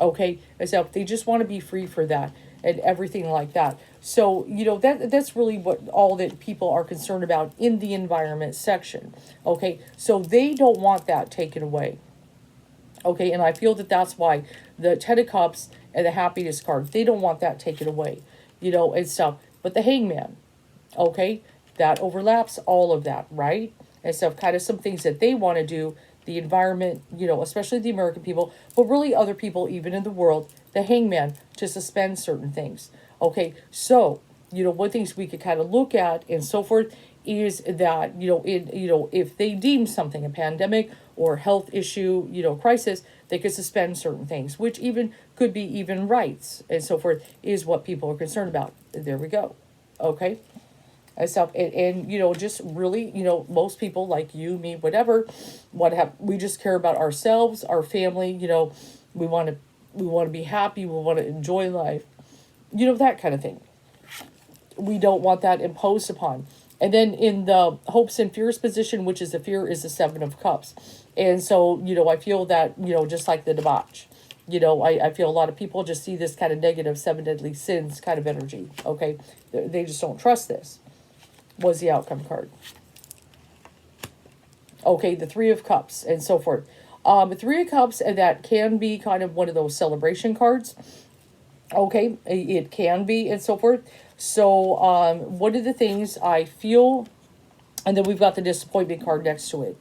Okay, so they just want to be free for that and everything like that. So, that's really what all that people are concerned about in the environment section. Okay, so they don't want that taken away. Okay, and I feel that that's why the Ten of Cups and the Happiness card, they don't want that taken away, and stuff. But the Hangman, okay, that overlaps all of that, right? And stuff, kind of some things that they want to do, the environment, especially the American people, but really other people even in the world, the Hangman, to suspend certain things. Okay, so, one things we could kind of look at and so forth is that, if they deem something a pandemic or health issue, crisis, they could suspend certain things, which even could be even rights and so forth, is what people are concerned about. There we go. Okay. And stuff. And just really, most people like you, me, whatever, we just care about ourselves, our family, we want to be happy. We want to enjoy life, that kind of thing. We don't want that imposed upon. And then in the hopes and fears position, which is the fear, is the Seven of Cups. And so, I feel that, just like the debauch, I feel a lot of people just see this kind of negative seven deadly sins kind of energy. Okay. They just don't trust this. Was the outcome card. Okay. The Three of Cups and so forth. The Three of Cups, and that can be kind of one of those celebration cards. Okay. It can be and so forth. So, one of the things I feel, and then we've got the disappointment card next to it.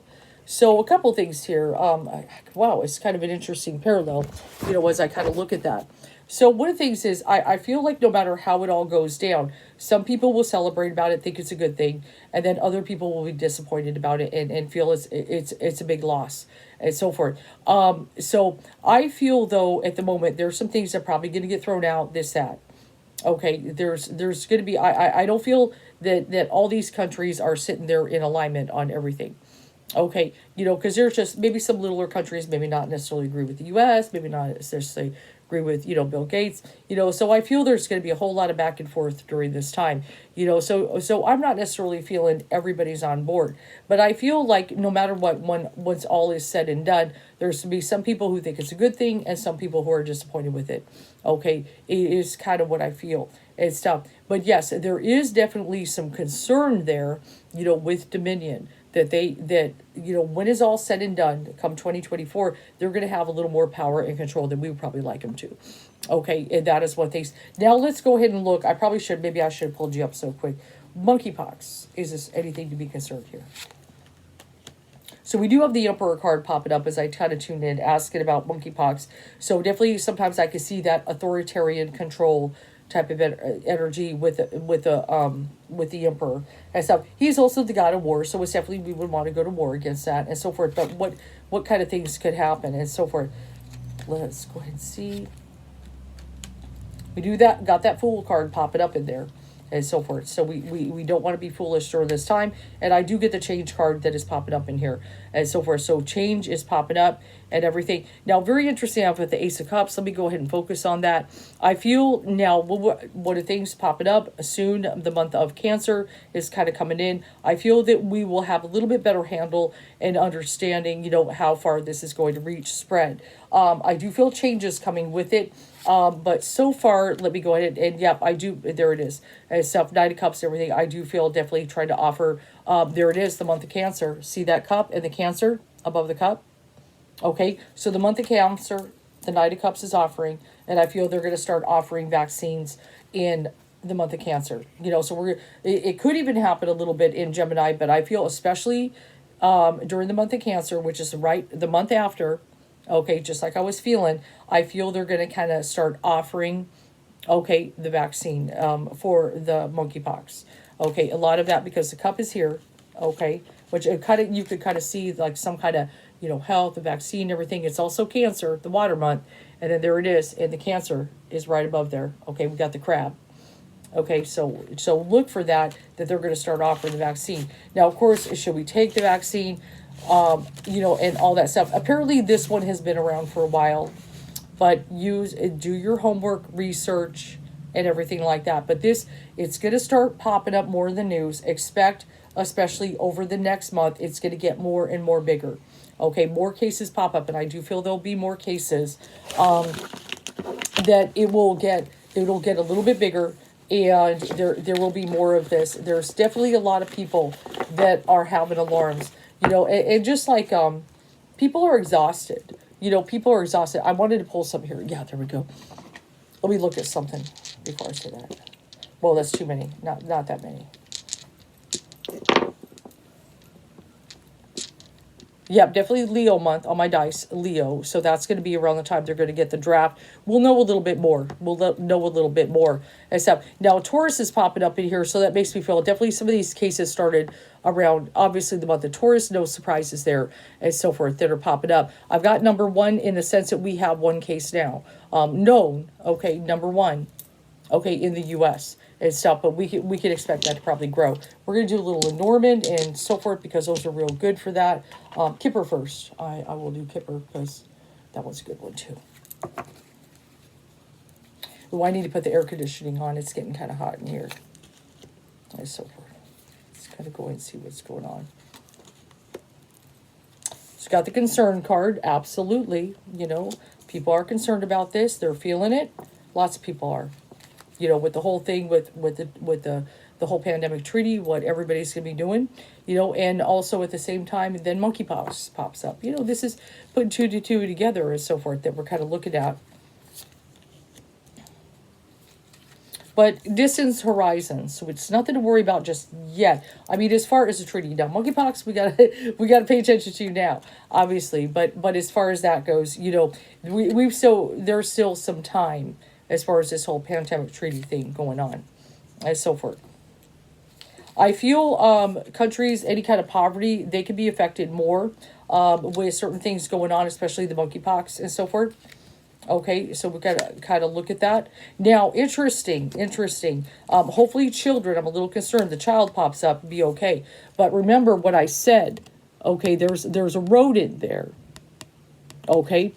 So a couple things here. Wow, it's kind of an interesting parallel, as I kind of look at that. So one of the things is I feel like no matter how it all goes down, some people will celebrate about it, think it's a good thing, and then other people will be disappointed about it and feel it's a big loss and so forth. So I feel though at the moment there's some things that are probably going to get thrown out, this, that. Okay, there's going to be, I don't feel that all these countries are sitting there in alignment on everything. Okay, because there's just maybe some littler countries maybe not necessarily agree with the U.S., maybe not necessarily agree with, Bill Gates, so I feel there's going to be a whole lot of back and forth during this time, so I'm not necessarily feeling everybody's on board, but I feel like no matter what, once all is said and done, there's going to be some people who think it's a good thing and some people who are disappointed with it. Okay, it is kind of what I feel and stuff. But yes, there is definitely some concern there, with Dominion. that when it's all said and done, come 2024, they're going to have a little more power and control than we would probably like them to. Okay, and that is what they. Now let's go ahead and look. Maybe I should have pulled you up so quick. Monkeypox. Is this anything to be concerned here? So we do have the Emperor card popping up as I kind of tune in, asking about monkeypox. So definitely sometimes I can see that authoritarian control type of energy with the Emperor and stuff. He's also the god of war, so it's definitely we would want to go to war against that and so forth. But what kind of things could happen and so forth? Let's go ahead and see. We do that. Got that Fool card popping up in there. And so forth. So we don't want to be foolish during this time. And I do get the change card that is popping up in here and so forth. So change is popping up and everything. Now, very interesting with the Ace of Cups. Let me go ahead and focus on that. I feel now, what are things popping up? Soon, the month of Cancer is kind of coming in. I feel that we will have a little bit better handle and understanding, how far this is going to reach, spread. I do feel changes coming with it. But so far, let me go ahead and yep, I do. There it is. Stuff, Knight of Cups, everything. I do feel definitely trying to offer. There it is, the month of Cancer. See that cup and the Cancer above the cup? Okay, so the month of Cancer, the Knight of Cups is offering, and I feel they're going to start offering vaccines in the month of Cancer. So it could even happen a little bit in Gemini, but I feel especially during the month of Cancer, which is the month after. Okay, just like I was feeling, I feel they're going to kind of start offering, the vaccine for the monkeypox. Okay, a lot of that because the cup is here, okay, which you could kind of see like some kind of, health, the vaccine, everything. It's also Cancer, the water month, and then there it is, and the Cancer is right above there. Okay, we got the crab. Okay, so look for that they're going to start offering the vaccine. Now, of course, should we take the vaccine? And all that stuff. Apparently this one has been around for a while, but do your homework, research, and everything like that. But it's going to start popping up more in the news. Expect, especially over the next month, it's going to get more and more bigger. Okay, more cases pop up, and I do feel there'll be more cases, that it'll get a little bit bigger, and there will be more of this. There's definitely a lot of people that are having alarms. And just like people are exhausted. People are exhausted. I wanted to pull something here. Yeah, there we go. Let me look at something before I say that. Well, that's too many. Not that many. Yeah, definitely Leo month on my dice, Leo. So that's going to be around the time they're going to get the draft. We'll know a little bit more. Know a little bit more and stuff. Now, Taurus is popping up in here, so that makes me feel definitely some of these cases started around, obviously, the month of Taurus. No surprises there and so forth that are popping up. I've got number one in the sense that we have one case now. Known, okay, number one, okay, in the U.S. and stuff, but we can expect that to probably grow. We're going to do a little Lenormand and so forth because those are real good for that. Kipper first. I will do Kipper because that one's a good one too. Oh, I need to put the air conditioning on. It's getting kind of hot in here. And so forth. Let's kind of go and see what's going on. It's got the concern card. Absolutely. People are concerned about this. They're feeling it. Lots of people are. With the whole thing with the whole pandemic treaty, what everybody's going to be doing, and also at the same time, then monkeypox pops up. This is putting two to two together and so forth that we're kind of looking at. But distance horizons, so it's nothing to worry about just yet. I mean, as far as the treaty, now monkeypox, we gotta pay attention to now, obviously. But as far as that goes, there's still some time as far as this whole pandemic treaty thing going on, and so forth. I feel countries, any kind of poverty, they can be affected more with certain things going on, especially the monkeypox and so forth. Okay, so we've got to kind of look at that. Now, interesting. Hopefully children, I'm a little concerned. The child pops up, be okay. But remember what I said. Okay, there's a rodent there. Okay.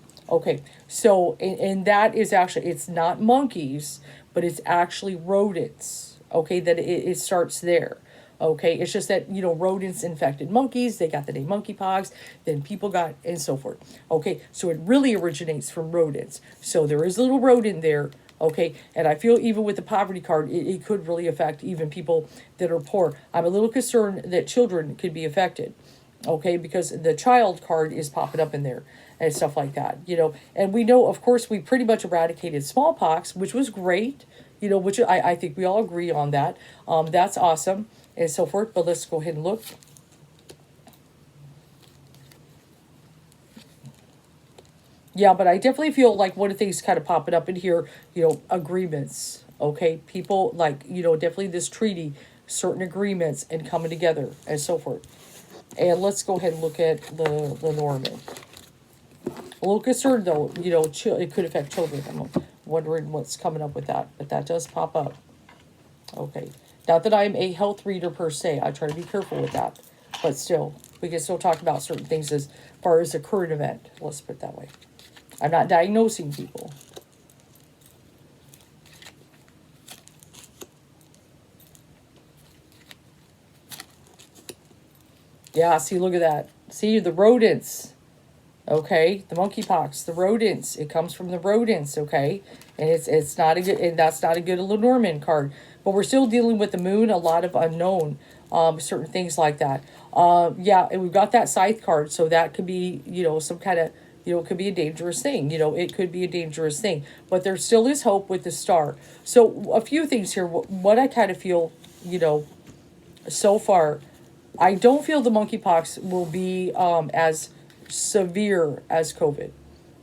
So, and that is actually, it's not monkeys, but it's actually rodents. Okay, that it starts there. Okay, it's just that, rodents infected monkeys. They got the name monkeypox. Then people got, and so forth. Okay, so it really originates from rodents. So there is a little rodent there. Okay, and I feel even with the poverty card, it could really affect even people that are poor. I'm a little concerned that children could be affected, okay, because the child card is popping up in there and stuff like that, and we know, of course, we pretty much eradicated smallpox, which was great, which I think we all agree on that. That's awesome and so forth, but let's go ahead and look. Yeah, but I definitely feel like one of the things kind of popping up in here, agreements. Okay, people like, definitely this treaty, certain agreements and coming together and so forth. And let's go ahead and look at the Lenormand. A little concerned though, it could affect children. I'm wondering what's coming up with that, but that does pop up. Okay, not that I'm a health reader per se. I try to be careful with that, but still, we can still talk about certain things as far as a current event. Let's put it that way. I'm not diagnosing people. Yeah, see, look at that. See, the rodents. Okay, the monkeypox, the rodents. It comes from the rodents, okay? And it's not a good, and that's not a good Lenormand card. But we're still dealing with the moon, a lot of unknown, certain things like that. Yeah, and we've got that scythe card, so that could be, some kind of, it could be a dangerous thing. It could be a dangerous thing. But there still is hope with the star. So a few things here. What I kind of feel, so far, I don't feel the monkeypox will be as severe as COVID,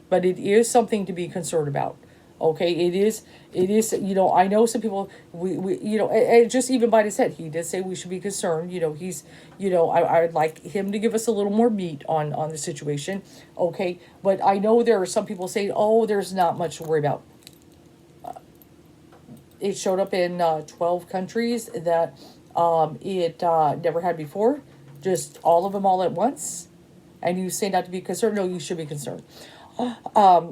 but it is something to be concerned about. Okay, it is, I know some people, we and just even by his head, he did say we should be concerned. He's, I'd like him to give us a little more meat on the situation. Okay, but I know there are some people saying, oh, there's not much to worry about. It showed up in 12 countries that it never had before, just all of them all at once. And you say not to be concerned. No, you should be concerned.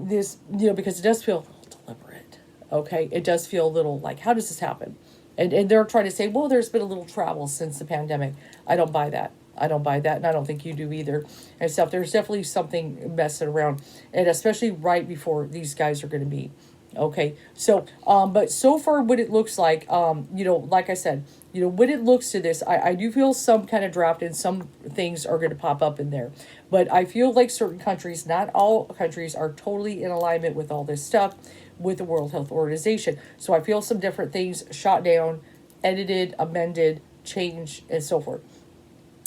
This, because it does feel a little deliberate. Okay, it does feel a little like, how does this happen? And they're trying to say, well, there's been a little travel since the pandemic. I don't buy that. I don't buy that, and I don't think you do either. And stuff. There's definitely something messing around, and especially right before these guys are going to meet. Okay, so but so far what it looks like, like I said, when it looks to this, I do feel some kind of draft and some things are going to pop up in there. But I feel like certain countries, not all countries, are totally in alignment with all this stuff with the World Health Organization. So I feel some different things shot down, edited, amended, changed, and so forth.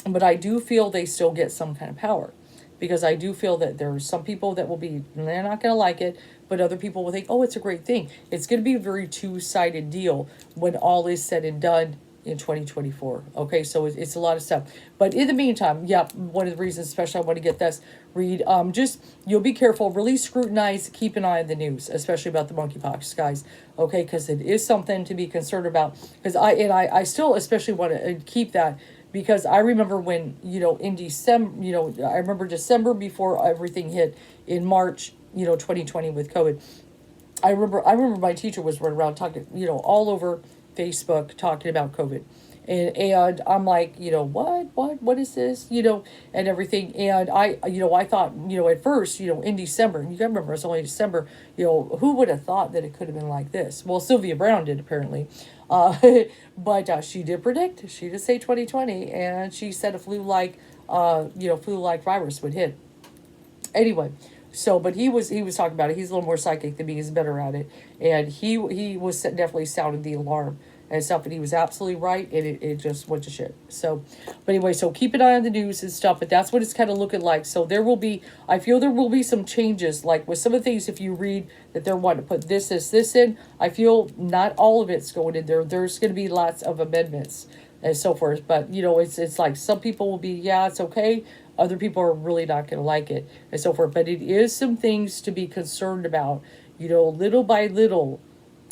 But I do feel they still get some kind of power, because I do feel that there's some people that will be, they're not going to like it, but other people will think, oh, it's a great thing. It's going to be a very two-sided deal when all is said and done in 2024. Okay, so it's a lot of stuff. But in the meantime, yeah, one of the reasons, especially I want to get this read, just, you'll be careful, really scrutinize, keep an eye on the news, especially about the monkeypox, guys. Okay, because it is something to be concerned about. Because I still especially want to keep that, because I remember when, in December, I remember December before everything hit in March, 2020 with COVID. I remember my teacher was running around talking, all over Facebook talking about COVID. And I'm like, what is this, and everything. And I thought, at first, in December, you gotta remember it's only December, who would have thought that it could have been like this? Well, Sylvia Brown did, apparently. But she did predict, she did say 2020, and she said a flu-like virus would hit. Anyway, so, but he was talking about it. He's a little more psychic than me. He's better at it. And he was definitely sounded the alarm and stuff, and he was absolutely right, and it just went to shit. So, but anyway, so keep an eye on the news and stuff, but that's what it's kind of looking like. So there will be, I feel there will be some changes, like with some of the things, if you read that they're wanting to put this in, I feel not all of it's going in there. There's going to be lots of amendments and so forth, but, it's like some people will be, yeah, it's okay. Other people are really not going to like it and so forth. But it is some things to be concerned about, little by little,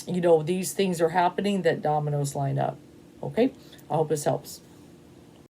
these things are happening that dominoes line up. Okay? I hope this helps.